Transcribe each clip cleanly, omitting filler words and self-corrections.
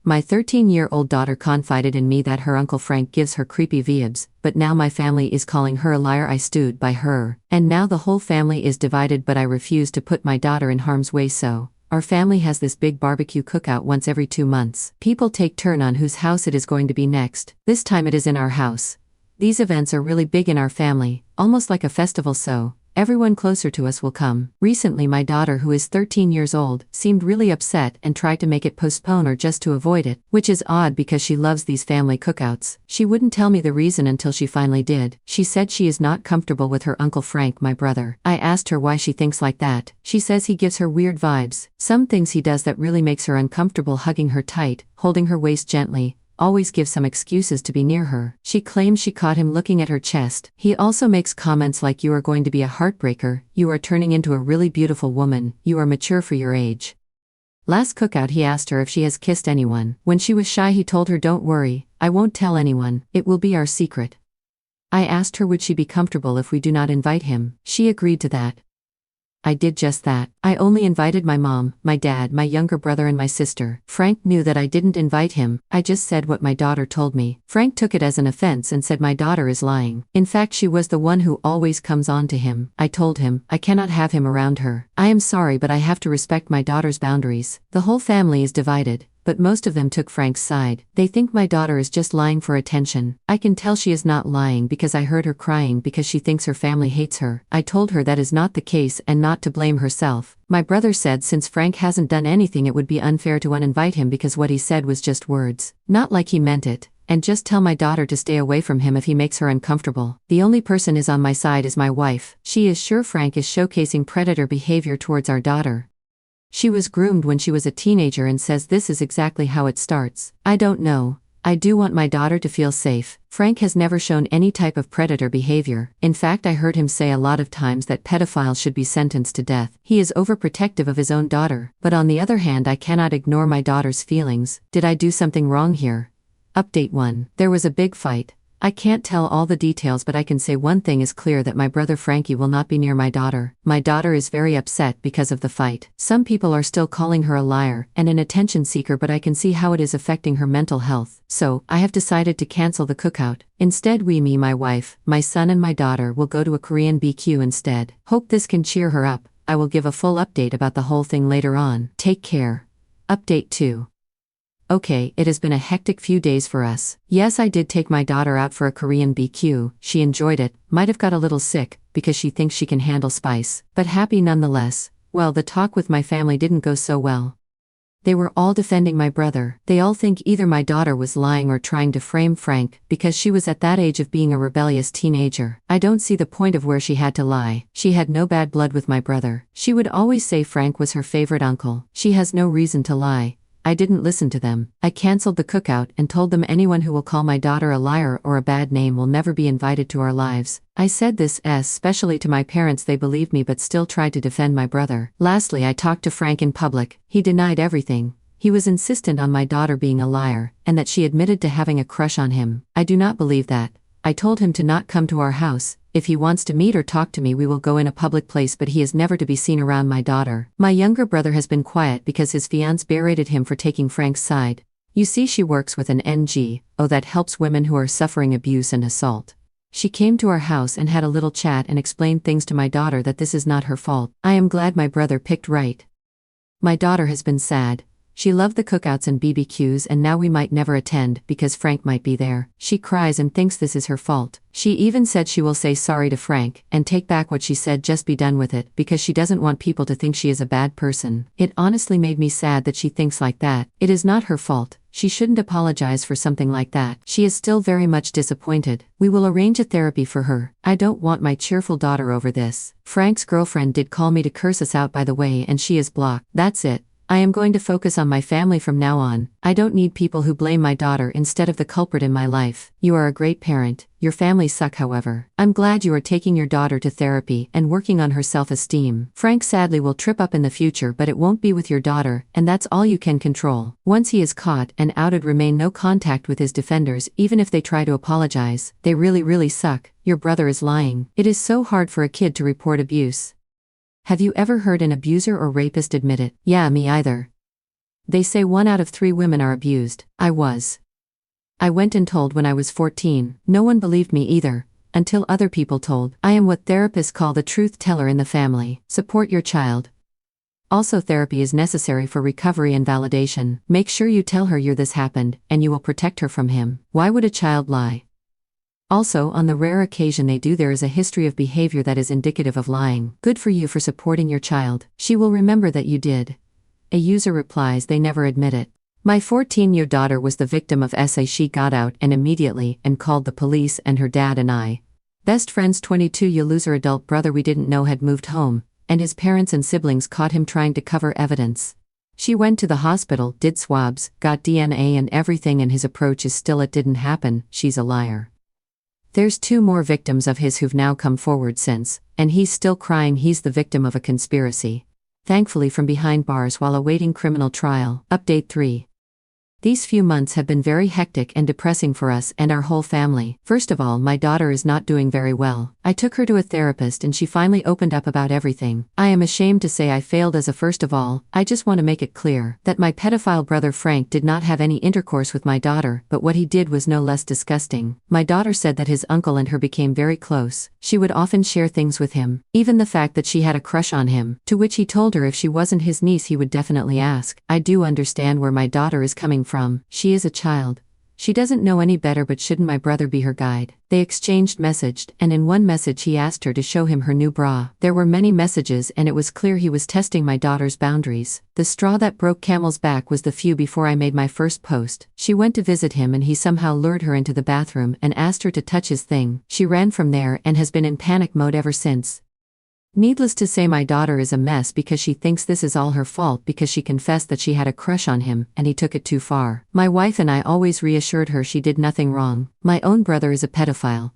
My 13-year-old daughter confided in me that her Uncle Frank gives her creepy vibes, but now my family is calling her a liar. I stood by her, and now the whole family is divided, but I refuse to put my daughter in harm's way. So our family has this big barbecue cookout once every 2 months. People take turn on whose house it is going to be next. This time it is in our house. These events are really big in our family, almost like a festival, so everyone closer to us will come. Recently my daughter, who is 13 years old, seemed really upset and tried to make it postpone or just to avoid it, which is odd because she loves these family cookouts. She wouldn't tell me the reason until she finally did. She said she is not comfortable with her Uncle Frank, my brother. I asked her why she thinks like that. She says he gives her weird vibes. Some things he does that really makes her uncomfortable, hugging her tight, holding her waist gently, always gives some excuses to be near her. She claims she caught him looking at her chest. He also makes comments like, "You are going to be a heartbreaker, you are turning into a really beautiful woman, you are mature for your age." Last cookout he asked her if she has kissed anyone. When she was shy he told her, "Don't worry, I won't tell anyone, it will be our secret." I asked her would she be comfortable if we do not invite him. She agreed to that. I did just that. I only invited my mom, my dad, my younger brother and my sister. Frank knew that I didn't invite him. I just said what my daughter told me. Frank took it as an offense and said my daughter is lying. In fact, she was the one who always comes on to him. I told him I cannot have him around her. I am sorry, but I have to respect my daughter's boundaries. The whole family is divided, but most of them took Frank's side. They think my daughter is just lying for attention. I can tell she is not lying because I heard her crying because she thinks her family hates her. I told her that is not the case and not to blame herself. My brother said since Frank hasn't done anything it would be unfair to uninvite him because what he said was just words, not like he meant it, and just tell my daughter to stay away from him if he makes her uncomfortable. The only person is on my side is my wife. She is sure Frank is showcasing predator behavior towards our daughter. She was groomed when she was a teenager and says this is exactly how it starts. I don't know. I do want my daughter to feel safe. Frank has never shown any type of predator behavior. In fact, I heard him say a lot of times that pedophiles should be sentenced to death. He is overprotective of his own daughter. But on the other hand, I cannot ignore my daughter's feelings. Did I do something wrong here? Update 1. There was a big fight. I can't tell all the details, but I can say one thing is clear, that my brother Frankie will not be near my daughter. My daughter is very upset because of the fight. Some people are still calling her a liar and an attention seeker, but I can see how it is affecting her mental health. So, I have decided to cancel the cookout. Instead me, my wife, my son and my daughter will go to a Korean BQ instead. Hope this can cheer her up. I will give a full update about the whole thing later on. Take care. Update 2. Okay, it has been a hectic few days for us. Yes, I did take my daughter out for a Korean BQ. She enjoyed it, might have got a little sick, because she thinks she can handle spice, but happy nonetheless. Well, the talk with my family didn't go so well. They were all defending my brother. They all think either my daughter was lying or trying to frame Frank, because she was at that age of being a rebellious teenager. I don't see the point of where she had to lie. She had no bad blood with my brother. She would always say Frank was her favorite uncle. She has no reason to lie. I didn't listen to them. I canceled the cookout and told them anyone who will call my daughter a liar or a bad name will never be invited to our lives. I said this especially to my parents. They believed me but still tried to defend my brother. Lastly, I talked to Frank in public. He denied everything. He was insistent on my daughter being a liar, and that she admitted to having a crush on him. I do not believe that. I told him to not come to our house. If he wants to meet or talk to me, we will go in a public place, but he is never to be seen around my daughter. My younger brother has been quiet because his fiancé berated him for taking Frank's side. You see, she works with an NGO that helps women who are suffering abuse and assault. She came to our house and had a little chat and explained things to my daughter, that this is not her fault. I am glad my brother picked right. My daughter has been sad. She loved the cookouts and BBQs, and now we might never attend because Frank might be there. She cries and thinks this is her fault. She even said she will say sorry to Frank and take back what she said, just be done with it, because she doesn't want people to think she is a bad person. It honestly made me sad that she thinks like that. It is not her fault. She shouldn't apologize for something like that. She is still very much disappointed. We will arrange a therapy for her. I don't want my cheerful daughter over this. Frank's girlfriend did call me to curse us out, by the way, and she is blocked. That's it. I am going to focus on my family from now on. I don't need people who blame my daughter instead of the culprit in my life. You are a great parent. Your families suck, however. I'm glad you are taking your daughter to therapy and working on her self-esteem. Frank sadly will trip up in the future, but it won't be with your daughter, and that's all you can control. Once he is caught and outed, remain no contact with his defenders, even if they try to apologize. They really suck. Your brother is lying. It is so hard for a kid to report abuse. Have you ever heard an abuser or rapist admit it? Yeah, me either. They say 1 out of 3 women are abused. I went and told when I was 14. No one believed me either, until other people told. I am what therapists call the truth teller in the family. Support your child. Also, therapy is necessary for recovery and validation. Make sure you tell her this happened, and you will protect her from him. Why would a child lie? Also, on the rare occasion they do, there is a history of behavior that is indicative of lying. Good for you for supporting your child. She will remember that you did. A user replies they never admit it. My 14-year daughter was the victim of SA. She got out and immediately and called the police, and her dad and I, best friends, 22-year loser adult brother we didn't know, had moved home, and his parents and siblings caught him trying to cover evidence. She went to the hospital, did swabs, got DNA and everything, and his approach is still it didn't happen, she's a liar. There's 2 more victims of his who've now come forward since, and he's still crying he's the victim of a conspiracy. Thankfully from behind bars while awaiting criminal trial. Update 3. These few months have been very hectic and depressing for us and our whole family. First of all, my daughter is not doing very well. I took her to a therapist and she finally opened up about everything. I am ashamed to say I failed as a first of all, I just want to make it clear that my pedophile brother Frank did not have any intercourse with my daughter, but what he did was no less disgusting. My daughter said that his uncle and her became very close. She would often share things with him, even the fact that she had a crush on him, to which he told her if she wasn't his niece he would definitely ask. I do understand where my daughter is coming from. She is a child. She doesn't know any better, but shouldn't my brother be her guide? They exchanged messaged, and in one message he asked her to show him her new bra. There were many messages and it was clear he was testing my daughter's boundaries. The straw that broke camel's back was the few before I made my first post. She went to visit him and he somehow lured her into the bathroom and asked her to touch his thing. She ran from there and has been in panic mode ever since. Needless to say, my daughter is a mess because she thinks this is all her fault because she confessed that she had a crush on him and he took it too far. My wife and I always reassured her she did nothing wrong. My own brother is a pedophile.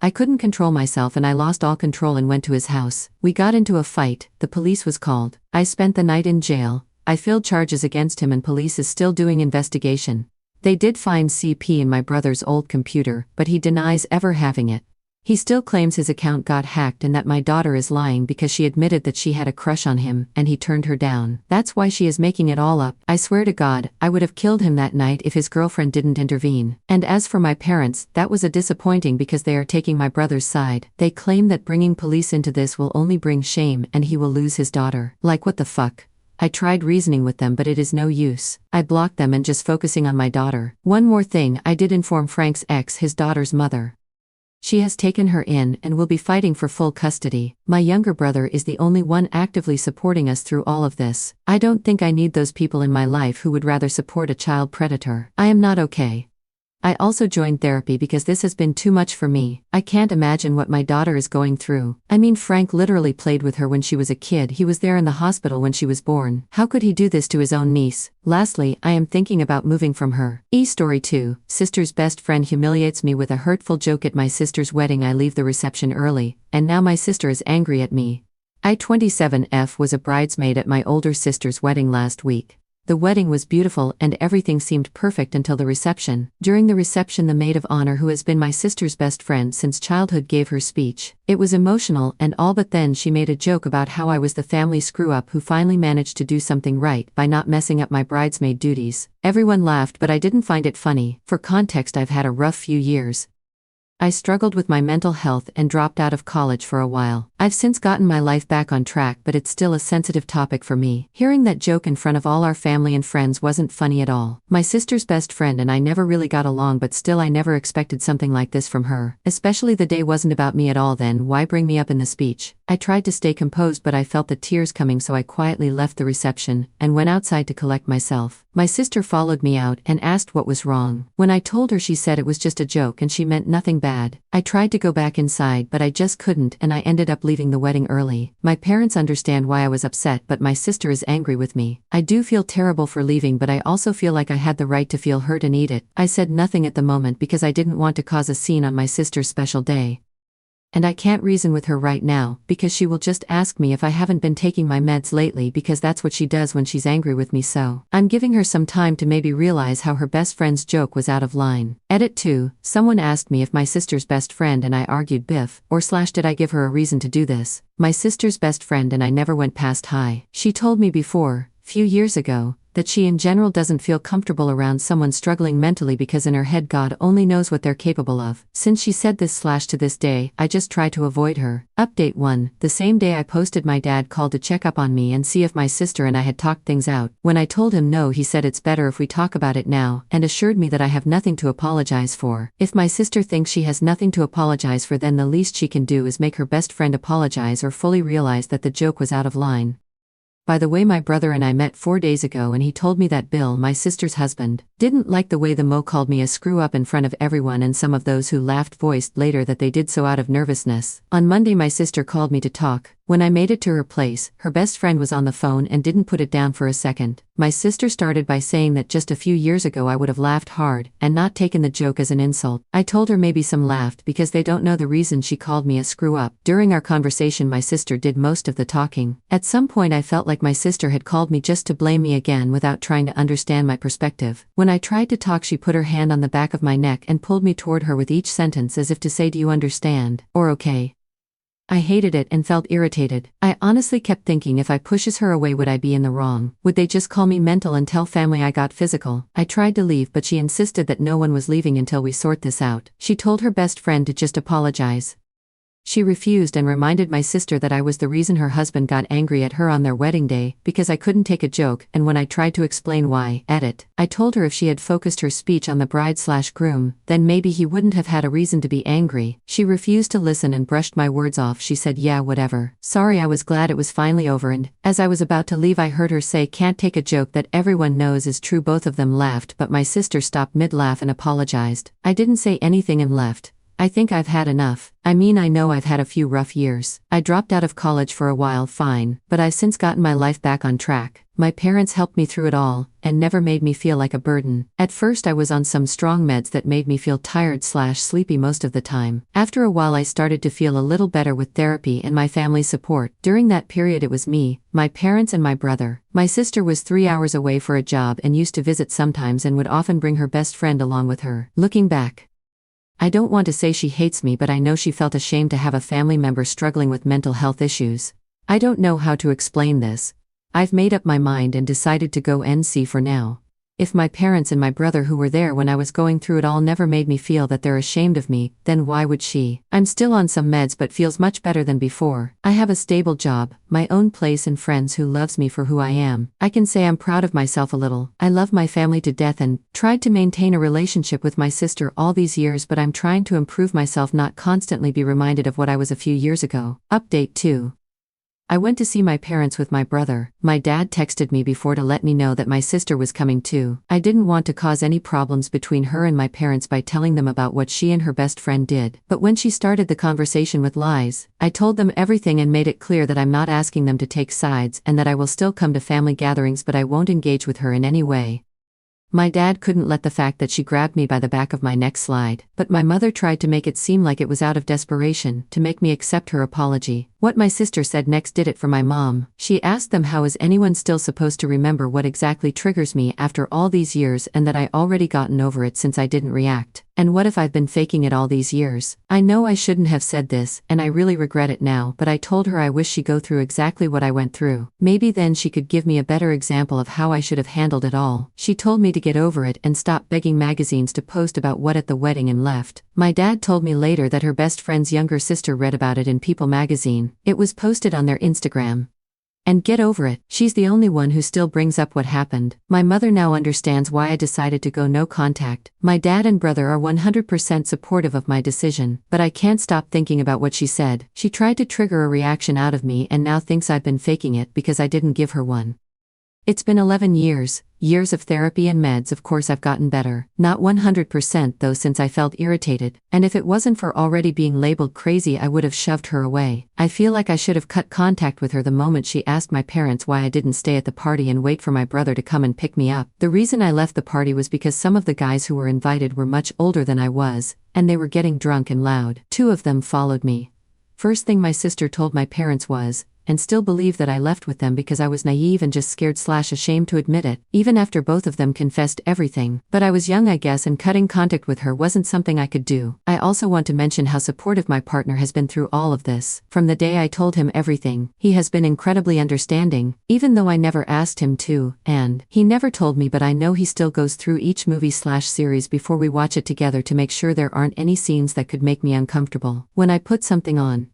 I couldn't control myself and I lost all control and went to his house. We got into a fight, the police was called. I spent the night in jail. I filed charges against him and police is still doing investigation. They did find CP in my brother's old computer, but he denies ever having it. He still claims his account got hacked and that my daughter is lying because she admitted that she had a crush on him and he turned her down. That's why she is making it all up. I swear to God, I would have killed him that night if his girlfriend didn't intervene. And as for my parents, that was a disappointing because they are taking my brother's side. They claim that bringing police into this will only bring shame and he will lose his daughter. Like what the fuck? I tried reasoning with them but it is no use. I blocked them and just focusing on my daughter. One more thing, I did inform Frank's ex, his daughter's mother. She has taken her in and will be fighting for full custody. My younger brother is the only one actively supporting us through all of this. I don't think I need those people in my life who would rather support a child predator. I am not okay. I also joined therapy because this has been too much for me. I can't imagine what my daughter is going through. I mean, Frank literally played with her when she was a kid. He was there in the hospital when she was born. How could he do this to his own niece? Lastly, I am thinking about moving from her. Story 2. Sister's best friend humiliates me with a hurtful joke at my sister's wedding. I leave the reception early, and now my sister is angry at me. I, 27F, was a bridesmaid at my older sister's wedding last week. The wedding was beautiful and everything seemed perfect until the reception. During the reception, the maid of honor, who has been my sister's best friend since childhood, gave her speech. It was emotional and all, but then she made a joke about how I was the family screw-up who finally managed to do something right by not messing up my bridesmaid duties. Everyone laughed, but I didn't find it funny. For context, I've had a rough few years. I struggled with my mental health and dropped out of college for a while. I've since gotten my life back on track, but it's still a sensitive topic for me. Hearing that joke in front of all our family and friends wasn't funny at all. My sister's best friend and I never really got along, but still I never expected something like this from her. Especially the day wasn't about me at all, then why bring me up in the speech? I tried to stay composed, but I felt the tears coming, so I quietly left the reception and went outside to collect myself. My sister followed me out and asked what was wrong. When I told her, she said it was just a joke and she meant nothing bad. I tried to go back inside, but I just couldn't, and I ended up leaving the wedding early. My parents understand why I was upset, but my sister is angry with me. I do feel terrible for leaving, but I also feel like I had the right to feel hurt and eat it. I said nothing at the moment because I didn't want to cause a scene on my sister's special day. And I can't reason with her right now, because she will just ask me if I haven't been taking my meds lately, because that's what she does when she's angry with me, so I'm giving her some time to maybe realize how her best friend's joke was out of line. Edit 2. Someone asked me if my sister's best friend and I argued biff, or / did I give her a reason to do this? My sister's best friend and I never went past hi. She told me before, few years ago, that she in general doesn't feel comfortable around someone struggling mentally because in her head God only knows what they're capable of. Since she said this / to this day, I just try to avoid her. Update 1. The same day I posted, my dad called to check up on me and see if my sister and I had talked things out. When I told him no, he said it's better if we talk about it now, and assured me that I have nothing to apologize for. If my sister thinks she has nothing to apologize for, then the least she can do is make her best friend apologize or fully realize that the joke was out of line. By the way, my brother and I met 4 days ago and he told me that Bill, my sister's husband, didn't like the way the Mo called me a screw-up in front of everyone, and some of those who laughed voiced later that they did so out of nervousness. On Monday my sister called me to talk. When I made it to her place, her best friend was on the phone and didn't put it down for a second. My sister started by saying that just a few years ago I would have laughed hard and not taken the joke as an insult. I told her maybe some laughed because they don't know the reason she called me a screw-up. During our conversation my sister did most of the talking. At some point I felt like my sister had called me just to blame me again without trying to understand my perspective. When I tried to talk, she put her hand on the back of my neck and pulled me toward her with each sentence as if to say, "Do you understand?" or "Okay." I hated it and felt irritated. I honestly kept thinking, if I pushes her away, would I be in the wrong? Would they just call me mental and tell family I got physical? I tried to leave, but she insisted that no one was leaving until we sort this out. She told her best friend to just apologize. She refused and reminded my sister that I was the reason her husband got angry at her on their wedding day, because I couldn't take a joke, and when I tried to explain why, I told her if she had focused her speech on the bride/groom, then maybe he wouldn't have had a reason to be angry. She refused to listen and brushed my words off. She said, "Yeah, whatever. Sorry." I was glad it was finally over, and as I was about to leave I heard her say, "Can't take a joke that everyone knows is true." Both of them laughed, but my sister stopped mid-laugh and apologized. I didn't say anything and left. I think I've had enough. I know I've had a few rough years. I dropped out of college for a while, fine, but I've since gotten my life back on track. My parents helped me through it all, and never made me feel like a burden. At first I was on some strong meds that made me feel tired/sleepy most of the time. After a while I started to feel a little better with therapy and my family's support. During that period it was me, my parents and my brother. My sister was 3 hours away for a job and used to visit sometimes and would often bring her best friend along with her. Looking back, I don't want to say she hates me, but I know she felt ashamed to have a family member struggling with mental health issues. I don't know how to explain this. I've made up my mind and decided to go NC for now. If my parents and my brother, who were there when I was going through it all, never made me feel that they're ashamed of me, then why would she? I'm still on some meds but feels much better than before. I have a stable job, my own place and friends who loves me for who I am. I can say I'm proud of myself a little. I love my family to death and tried to maintain a relationship with my sister all these years, but I'm trying to improve myself, not constantly be reminded of what I was a few years ago. Update 2. I went to see my parents with my brother. My dad texted me before to let me know that my sister was coming too. I didn't want to cause any problems between her and my parents by telling them about what she and her best friend did. But when she started the conversation with lies, I told them everything and made it clear that I'm not asking them to take sides and that I will still come to family gatherings, but I won't engage with her in any way. My dad couldn't let the fact that she grabbed me by the back of my neck slide, but my mother tried to make it seem like it was out of desperation, to make me accept her apology. What my sister said next did it for my mom. She asked them, how is anyone still supposed to remember what exactly triggers me after all these years, and that I already gotten over it since I didn't react. And what if I've been faking it all these years? I know I shouldn't have said this, and I really regret it now, but I told her I wish she'd go through exactly what I went through. Maybe then she could give me a better example of how I should have handled it all. She told me to get over it and stop begging magazines to post about what at the wedding and left. My dad told me later that her best friend's younger sister read about it in People magazine. It was posted on their Instagram. And get over it. She's the only one who still brings up what happened. My mother now understands why I decided to go no contact. My dad and brother are 100% supportive of my decision, but I can't stop thinking about what she said. She tried to trigger a reaction out of me and now thinks I've been faking it because I didn't give her one. It's been 11 years of therapy and meds. Of course I've gotten better. Not 100% though, since I felt irritated, and if it wasn't for already being labeled crazy I would have shoved her away. I feel like I should have cut contact with her the moment she asked my parents why I didn't stay at the party and wait for my brother to come and pick me up. The reason I left the party was because some of the guys who were invited were much older than I was, and they were getting drunk and loud. 2 of them followed me. First thing my sister told my parents was, and still believe that I left with them because I was naive and just scared/ashamed to admit it, even after both of them confessed everything. But I was young, I guess, and cutting contact with her wasn't something I could do. I also want to mention how supportive my partner has been through all of this. From the day I told him everything, he has been incredibly understanding, even though I never asked him to, and he never told me, but I know he still goes through each movie/series before we watch it together to make sure there aren't any scenes that could make me uncomfortable. When I put something on,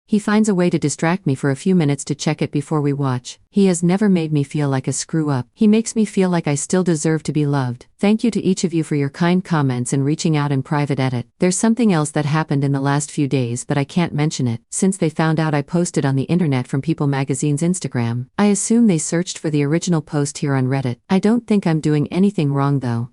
he finds a way to distract me for a few minutes to check it before we watch. He has never made me feel like a screw-up. He makes me feel like I still deserve to be loved. Thank you to each of you for your kind comments and reaching out in private edit. There's something else that happened in the last few days, but I can't mention it, since they found out I posted on the internet from People Magazine's Instagram. I assume they searched for the original post here on Reddit. I don't think I'm doing anything wrong though.